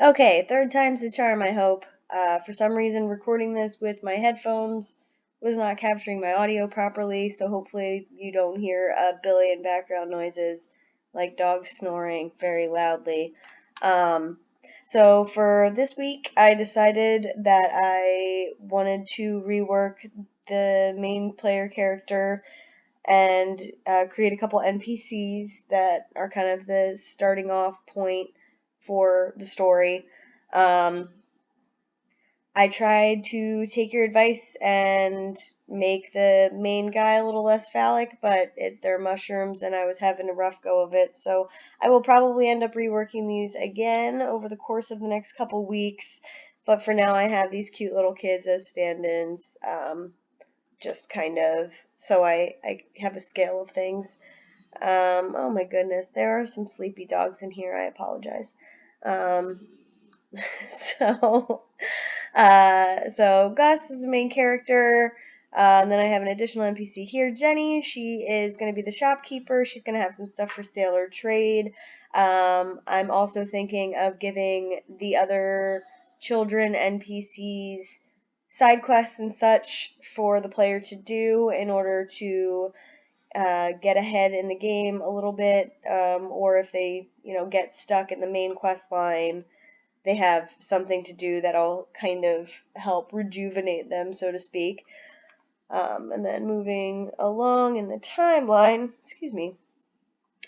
Okay, third time's the charm, I hope. For some reason, recording this with my headphones was not capturing my audio properly, so hopefully you don't hear a billion background noises like dogs snoring very loudly. Um, so for this week, I decided that I wanted to rework the main player character and create a couple NPCs that are kind of the starting off point for the story. Um, I tried to take your advice and make the main guy a little less phallic, but they're mushrooms and I was having a rough go of it. So I will probably end up reworking these again over the course of the next couple weeks. But for now, I have these cute little kids as stand ins. Just kind of so I have a scale of things. Oh my goodness, there are some sleepy dogs in here. I apologize. Um, so, so Gus is the main character. And then I have an additional NPC here, Jenny. She is going to be the shopkeeper. She's going to have some stuff for sale or trade. I'm also thinking of giving the other children NPCs side quests and such for the player to do in order to get ahead in the game a little bit, or if they, get stuck in the main quest line, they have something to do that'll kind of help rejuvenate them, so to speak. And then moving along in the timeline, excuse me,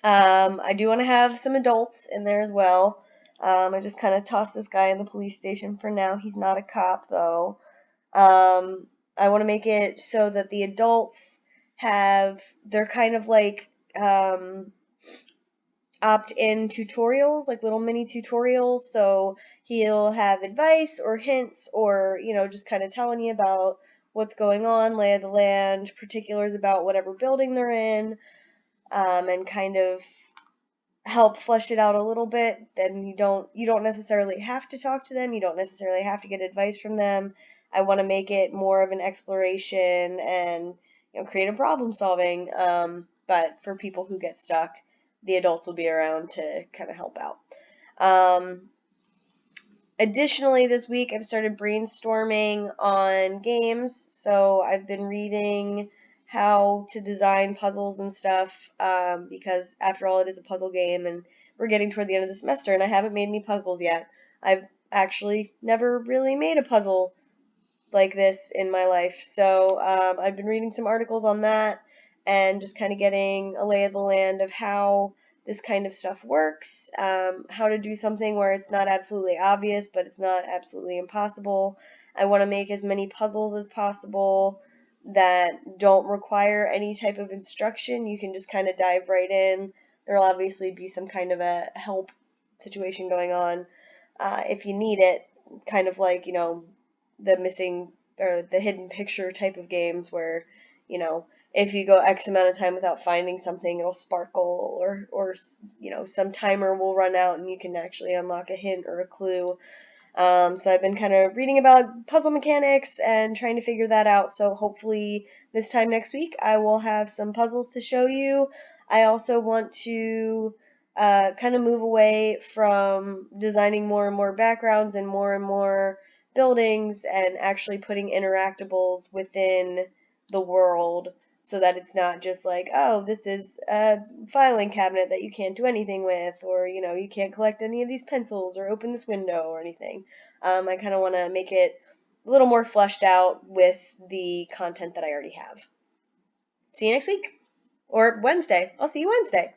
I do want to have some adults in there as well. I just kind of tossed this guy in the police station for now. He's not a cop, though. I want to make it so that the adults they're kind of like opt-in tutorials, like little mini tutorials. So he'll have advice or hints or, just kind of telling you about what's going on, lay of the land, particulars about whatever building they're in, and kind of help flesh it out a little bit. Then you don't necessarily have to talk to them. You don't necessarily have to get advice from them. I want to make it more of an exploration and creative problem solving. But for people who get stuck, the adults will be around to kind of help out. Additionally, this week I've started brainstorming on games. So I've been reading how to design puzzles and stuff, because after all, it is a puzzle game, and we're getting toward the end of the semester, and I haven't made any puzzles yet. I've actually never really made a puzzle like this in my life. So I've been reading some articles on that and just kind of getting a lay of the land of how this kind of stuff works, how to do something where it's not absolutely obvious, but it's not absolutely impossible. I want to make as many puzzles as possible that don't require any type of instruction. You can just kind of dive right in. There'll obviously be some kind of a help situation going on if you need it, kind of like, the missing or the hidden picture type of games where, if you go X amount of time without finding something, it'll sparkle or some timer will run out and you can actually unlock a hint or a clue. So I've been kind of reading about puzzle mechanics and trying to figure that out. So hopefully this time next week I will have some puzzles to show you. I also want to kind of move away from designing more and more backgrounds and more buildings and actually putting interactables within the world so that it's not just like, oh, this is a filing cabinet that you can't do anything with, or, you can't collect any of these pencils or open this window or anything. I kind of want to make it a little more fleshed out with the content that I already have. See you next week. Or Wednesday. I'll see you Wednesday.